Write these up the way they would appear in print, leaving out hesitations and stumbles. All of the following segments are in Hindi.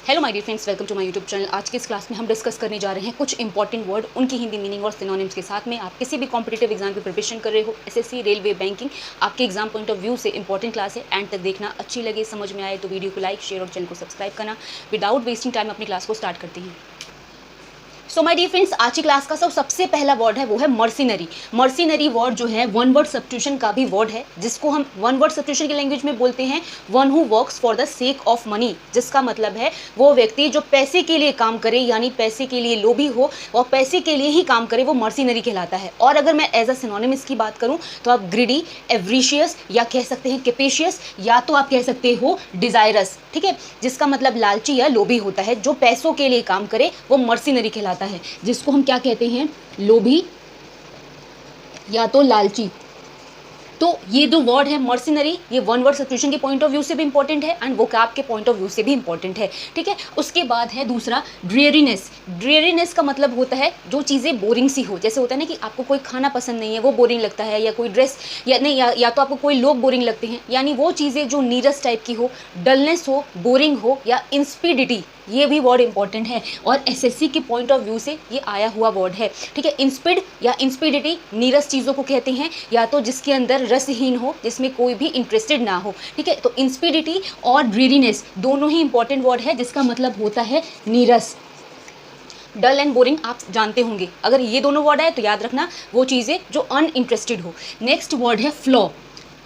Hello my dear friends, welcome to my YouTube channel. आज के इस क्लास में हम डिस्कस करने जा रहे हैं कुछ इंपॉर्टेंट वर्ड, उनकी हिंदी मीनिंग और सिनोनिम्स के साथ में। आप किसी भी कॉम्पिटिटिव एग्जाम की प्रिपरेशन कर रहे हो, एसएससी, रेलवे, बैंकिंग, आपके एग्जाम पॉइंट ऑफ व्यू से इंपॉर्टेंट क्लास है। एंड तक देखना, अच्छी लगे, समझ में आए तो वीडियो को लाइक, शेयर और चैनल को सब्सक्राइब करना। विदाउट वेस्टिंग टाइम अपनी क्लास को स्टार्ट करते हैं। सो माय डियर फ्रेंड्स, आज की क्लास का सबसे पहला वर्ड है वो है मर्सिनरी। मर्सिनरी वर्ड जो है वन वर्ड सब्स्टिट्यूशन का भी वर्ड है, जिसको हम वन वर्ड सब्स्टिट्यूशन की लैंग्वेज में बोलते हैं one who works for the sake of money, जिसका मतलब है वो व्यक्ति जो पैसे के लिए काम करे, यानी पैसे के लिए लोभी हो और पैसे के लिए ही काम करे, वो मर्सिनरी कहलाता है। और अगर मैं एज अ सिनोनिम इसकी बात करूं तो आप ग्रीडी, एवरिशियस या कह सकते हैं कैपेशियस, या तो आप कह सकते हो डिजायरस, ठीक है, जिसका मतलब लालची या लोभी होता है। जो पैसों के लिए काम करे वो मर्सिनरी कहलाता है, जिसको हम क्या कहते हैं, लोभी या तो लालची। तो ये जो वर्ड है मर्सिनरी, ये वन वर्ड सब्स्टिट्यूशन के पॉइंट ऑफ व्यू से भी इंपॉर्टेंट है एंड वोकैब के पॉइंट ऑफ व्यू से भी इंपॉर्टेंट है, ठीक है। उसके बाद है दूसरा ड्रेयरीनेस। ड्रेयरीनेस का मतलब होता है जो चीज़ें बोरिंग सी हो, जैसे होता है ना कि आपको कोई खाना पसंद नहीं है, वो बोरिंग लगता है, या कोई ड्रेस या नहीं, या तो आपको कोई लोग बोरिंग लगते हैं, यानी वो चीज़ें जो नीरस टाइप की हो, डलनेस हो, बोरिंग हो, या इंस्पिडिटी, ये भी वर्ड इंपॉर्टेंट है और एसएससी के पॉइंट ऑफ व्यू से ये आया हुआ वर्ड है, ठीक है। इंस्पिड या इंस्पिडिटी नीरस चीज़ों को कहते हैं, या तो जिसके अंदर रसहीन हो, जिसमें कोई भी इंटरेस्टेड ना हो, ठीक है। तो इंस्पिडिटी और ड्रीरीनेस दोनों ही इंपॉर्टेंट वर्ड है, जिसका मतलब होता है नीरस। डल एंड बोरिंग आप जानते होंगे, अगर ये दोनों वर्ड आए तो याद रखना वो चीज़ें जो अनइंटरेस्टेड हो। नेक्स्ट वर्ड है फ्लॉ।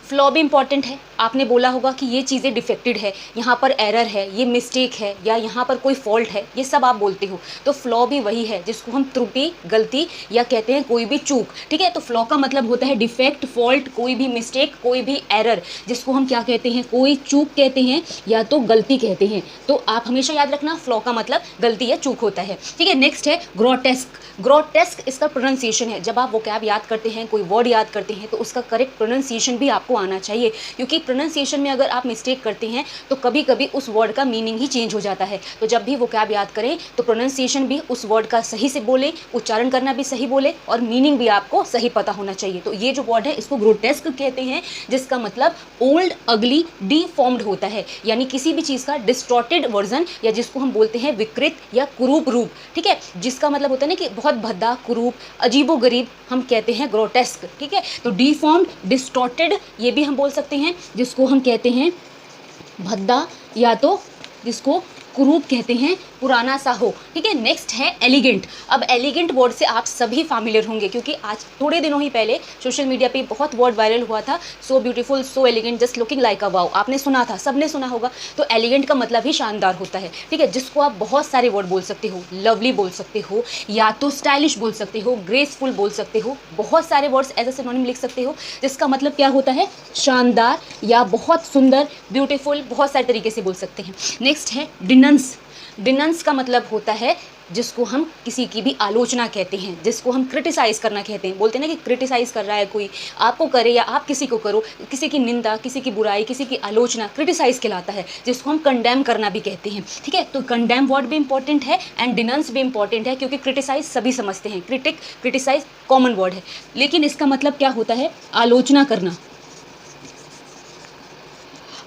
फ्लॉ भी इंपॉर्टेंट है। आपने बोला होगा कि ये चीज़ें डिफेक्टेड है, यहाँ पर एरर है, ये मिस्टेक है, या यहाँ पर कोई फॉल्ट है, ये सब आप बोलते हो। तो फ्लॉ भी वही है जिसको हम त्रुटि, गलती या कहते हैं कोई भी चूक, ठीक है। तो फ्लॉ का मतलब होता है डिफेक्ट, फॉल्ट, कोई भी मिस्टेक, कोई भी एरर, जिसको हम क्या कहते हैं, कोई चूक कहते हैं या तो गलती कहते हैं। तो आप हमेशा याद रखना फ्लॉ का मतलब गलती या चूक होता है, ठीक है। नेक्स्ट है ग्रोटेस्क। ग्रोटेस्क इसका प्रोनाउंसिएशन है। जब आप वोकैब याद करते हैं, कोई वर्ड याद करते हैं, तो उसका करेक्ट प्रोनाउंसिएशन भी आपको आना चाहिए, क्योंकि प्रोनाउंसिएशन में अगर आप मिस्टेक करते हैं तो कभी कभी उस वर्ड का मीनिंग ही चेंज हो जाता है। तो जब भी वोकैब याद करें तो प्रोनाउंसिएशन भी उस वर्ड का सही से बोले, उच्चारण करना भी सही बोले और मीनिंग भी आपको सही पता होना चाहिए। तो ये जो वर्ड है इसको ग्रोटेस्क कहते हैं, जिसका मतलब ओल्ड, अगली, डिफॉर्म्ड होता है, यानी किसी भी चीज़ का डिस्टॉर्टेड वर्जन, या जिसको हम बोलते हैं विकृत या कुरूप रूप, ठीक है। जिसका मतलब होता है ना कि बहुत भद्दा, कुरूप, अजीबो गरीब, हम कहते हैं ग्रोटेस्क, ठीक है। तो डिफॉर्म्ड, डिस्टॉर्टेड ये भी हम बोल सकते हैं, जिसको हम कहते हैं भद्दा, या तो जिसको कुरूप कहते हैं, पुराना सा हो, ठीक है। नेक्स्ट है एलिगेंट। अब एलिगेंट वर्ड से आप सभी फैमिलियर होंगे, क्योंकि आज थोड़े दिनों ही पहले सोशल मीडिया पे बहुत वर्ड वायरल हुआ था, so beautiful, so elegant, just looking like a wow. आपने सुना था, सबने सुना होगा। तो एलिगेंट का मतलब ही शानदार होता है, ठीक है, जिसको आप बहुत सारे वर्ड बोल सकते हो। लवली बोल सकते हो, या तो स्टाइलिश बोल सकते हो, ग्रेसफुल बोल सकते हो, बहुत सारे वर्ड्स एज अ सिनोनिम लिख सकते हो, जिसका मतलब क्या होता है, शानदार या बहुत सुंदर, ब्यूटीफुल, बहुत सारे तरीके से बोल सकते हैं। नेक्स्ट है डिनंस। डिनंस का मतलब होता है जिसको हम किसी की भी आलोचना कहते हैं, जिसको हम क्रिटिसाइज़ करना कहते हैं। बोलते हैं ना कि क्रिटिसाइज़ कर रहा है कोई, आपको करे या आप किसी को करो, किसी की निंदा, किसी की बुराई, किसी की आलोचना क्रिटिसाइज़ कहलाता है, जिसको हम कंडेम करना भी कहते हैं, ठीक है। तो कंडेम वर्ड भी इंपॉर्टेंट है एंड डिनंस भी इंपॉर्टेंट है, क्योंकि क्रिटिसाइज सभी समझते हैं, क्रिटिक, क्रिटिसाइज कॉमन वर्ड है, लेकिन इसका मतलब क्या होता है, आलोचना करना।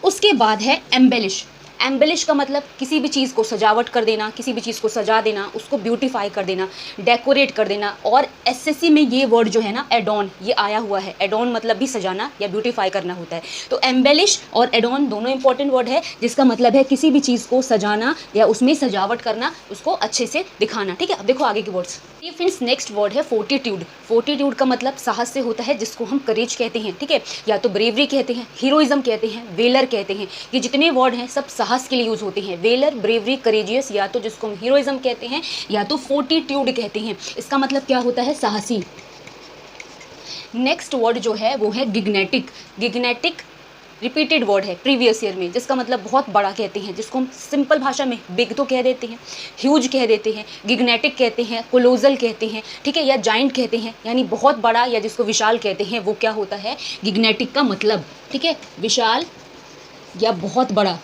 उसके बाद है एम्बेलिश। एम्बेलिश का मतलब किसी भी चीज़ को सजावट कर देना, किसी भी चीज़ को सजा देना, उसको ब्यूटीफाई कर देना, डेकोरेट कर देना। और एसएससी में ये वर्ड जो है ना, एडॉन, ये आया हुआ है। एडॉन मतलब भी सजाना या ब्यूटीफाई करना होता है। तो एम्बेलिश और एडॉन दोनों इंपॉर्टेंट वर्ड है, जिसका मतलब है किसी भी चीज़ को सजाना या उसमें सजावट करना, उसको अच्छे से दिखाना, ठीक है। अब देखो आगे के वर्ड्स। ये फ्रेंड्स नेक्स्ट वर्ड है फोर्टिट्यूड। फोर्टिट्यूड का मतलब साहस से होता है, जिसको हम करेज कहते हैं, ठीक है, या तो ब्रेवरी कहते हैं, हीरोइज्म कहते हैं, वेलर कहते हैं। ये जितने वर्ड हैं सब साहस के लिए यूज होते हैं। वेलर, ब्रेवरी, करेजियस, या तो जिसको हम हीरोइज्म कहते हैं या तो फोर्टिट्यूड कहते हैं। इसका मतलब क्या होता है, साहसी। नेक्स्ट वर्ड जो है वो है गिग्नेटिक। गिग्नेटिक रिपीटेड वर्ड है प्रीवियस ईयर में, जिसका मतलब बहुत बड़ा कहते हैं, जिसको हम सिंपल भाषा में बिग तो कह देते हैं, ह्यूज कह देते हैं, गिग्नेटिक कहते हैं, कोलोजल कहते हैं, ठीक है, या जाइंट कहते हैं, यानी बहुत बड़ा, या जिसको विशाल कहते हैं, वो क्या होता है, गिग्नेटिक का मतलब, ठीक है, विशाल या बहुत बड़ा।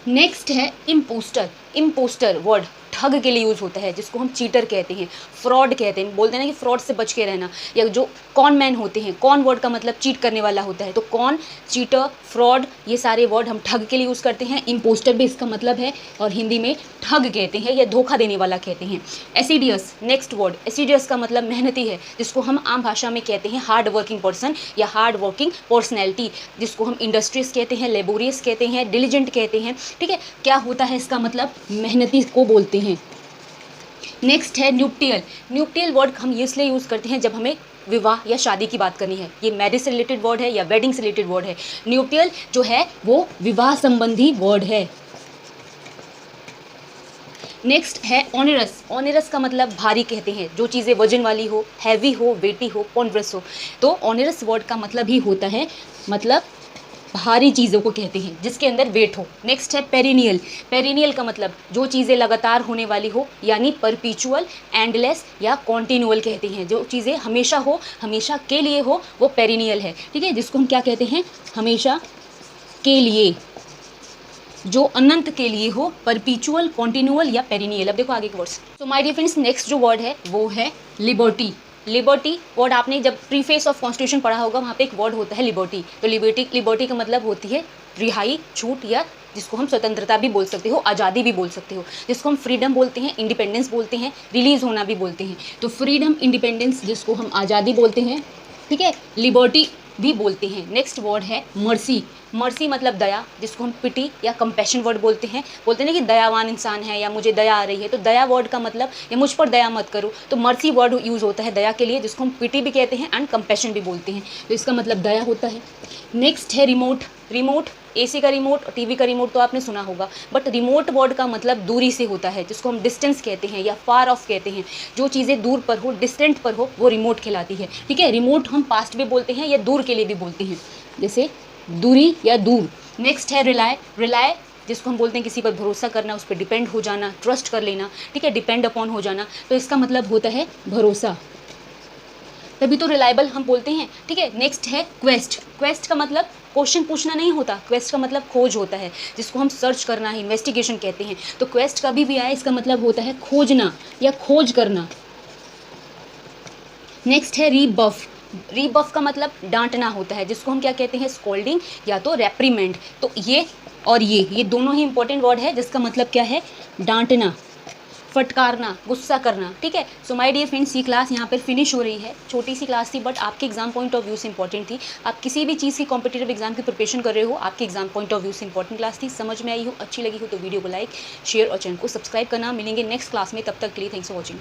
नेक्स्ट है इम्पोस्टर। इम्पोस्टर वर्ड ठ ठग के लिए यूज़ होता है, जिसको हम चीटर कहते हैं, फ्रॉड कहते हैं, बोलते हैं ना कि फ्रॉड से बच के रहना, या जो कॉन मैन होते हैं, कॉन वर्ड का मतलब चीट करने वाला होता है, तो कॉन, चीटर, फ्रॉड, ये सारे वर्ड हम ठग के लिए यूज़ करते हैं। इम्पोस्टर भी इसका मतलब है और हिंदी में ठग कहते हैं या धोखा देने वाला कहते हैं। एसिडियस, नेक्स्ट वर्ड, एसिडियस का मतलब मेहनती है, जिसको हम आम भाषा में कहते हैं हार्ड वर्किंग पर्सन या हार्ड वर्किंग पर्सनैलिटी, जिसको हम इंडस्ट्रियस कहते हैं, लेबोरियस कहते हैं, डिलीजेंट कहते हैं। ठीक है, क्या होता है इसका मतलब, मेहनती को बोलते हैं। नेक्स्ट है न्यूक्टियल। न्यूक्टियल वर्ड हम इसलिए यूज़ करते हैं जब हमें विवाह या शादी की बात करनी है। ये मैरिज से रिलेटेड वर्ड है या वेडिंग से रिलेटेड वर्ड है। न्यूक्टियल जो है वो विवाह संबंधी वर्ड है। नेक्स्ट है ऑनरस। ऑनरस का मतलब भारी कहते हैं, जो चीज़ें वजन वाली हो, हैवी हो, वेटी हो, पॉन्डरस हो, तो ऑनरस वर्ड का मतलब ही होता है, मतलब भारी चीज़ों को कहते हैं जिसके अंदर वेट हो। नेक्स्ट है पेरिनियल। पेरिनियल का मतलब जो चीज़ें लगातार होने वाली हो, यानी परपीचुअल, एंडलेस या कॉन्टिन्यूअल कहते हैं, जो चीज़ें हमेशा हो, हमेशा के लिए हो, वो पेरिनियल है। ठीक है, जिसको हम क्या कहते हैं, हमेशा के लिए, जो अनंत के लिए हो, परपीचुअल, कॉन्टिन्यूअल या पेरिनियल। अब देखो आगे के वर्ड्स। तो माय डियर फ्रेंड्स, नेक्स्ट जो वर्ड है वो है लिबर्टी। लिबर्टी वर्ड आपने जब प्रीफेस ऑफ कॉन्स्टिट्यूशन पढ़ा होगा, वहाँ पे एक वर्ड होता है लिबर्टी। तो लिबर्टी का मतलब होती है रिहाई, छूट, या जिसको हम स्वतंत्रता भी बोल सकते हो, आज़ादी भी बोल सकते हो, जिसको हम फ्रीडम बोलते हैं, इंडिपेंडेंस बोलते हैं, रिलीज होना भी बोलते हैं। तो फ्रीडम, इंडिपेंडेंस, जिसको हम आज़ादी बोलते हैं, ठीक है, लिबर्टी भी बोलते हैं। नेक्स्ट वर्ड है मर्सी। मर्सी मतलब दया, जिसको हम पिटी या कंपैशन वर्ड बोलते हैं। बोलते हैं ना कि दयावान इंसान है या मुझे दया आ रही है, तो दया वर्ड का मतलब या मुझ पर दया मत करो, तो मर्सी वर्ड यूज़ होता है दया के लिए, जिसको हम पिटी भी कहते हैं एंड कंपैशन भी बोलते हैं, तो इसका मतलब दया होता है। नेक्स्ट है रिमोट। रिमोट, एसी का रिमोट और टीवी का रिमोट तो आपने सुना होगा, बट रिमोट वर्ड का मतलब दूरी से होता है, जिसको हम डिस्टेंस कहते हैं या फार ऑफ कहते हैं। जो चीज़ें दूर पर हो, डिस्टेंट पर हो, वो रिमोट कहलाती है। ठीक है, रिमोट हम पास्ट भी बोलते हैं या दूर के लिए भी बोलते हैं, जैसे दूरी या दूर। नेक्स्ट है रिलाय। रिलाय जिसको हम बोलते हैं किसी पर भरोसा करना, उस पर डिपेंड हो जाना, ट्रस्ट कर लेना। ठीक है, डिपेंड अपॉन हो जाना, तो इसका मतलब होता है भरोसा, तभी तो रिलायबल हम बोलते हैं। ठीक है, नेक्स्ट है क्वेस्ट। क्वेस्ट का मतलब क्वेश्चन पूछना नहीं होता, क्वेस्ट का मतलब खोज होता है, जिसको हम सर्च करना है, इन्वेस्टिगेशन कहते हैं। तो क्वेस्ट कभी भी आए, इसका मतलब होता है खोजना या खोज करना। नेक्स्ट है रीबफ। रीबफ का मतलब डांटना होता है, जिसको हम क्या कहते हैं, स्कोल्डिंग या तो रेप्रीमेंड। तो ये और ये दोनों ही इंपॉर्टेंट वर्ड है, जिसका मतलब क्या है, डांटना, फटकारना, गुस्सा करना। ठीक है, सो माय डियर फ्रेंड्स, ये क्लास यहाँ पर फिनिश हो रही है। छोटी सी क्लास थी, बट आपके एग्जाम पॉइंट ऑफ व्यू से इंपॉर्टेंट थी। आप किसी भी चीज़ की कॉम्पिटिटिव एग्जाम की प्रिपरेशन कर रहे हो, आपके एग्जाम पॉइंट ऑफ व्यू से इंपॉर्टेंट क्लास थी। समझ में आई हो, अच्छी लगी हो तो वीडियो को लाइक, शेयर और चैनल को सब्सक्राइब करना। मिलेंगे नेक्स्ट क्लास में, तब तक के लिए थैंक्स फॉर वॉचिंग।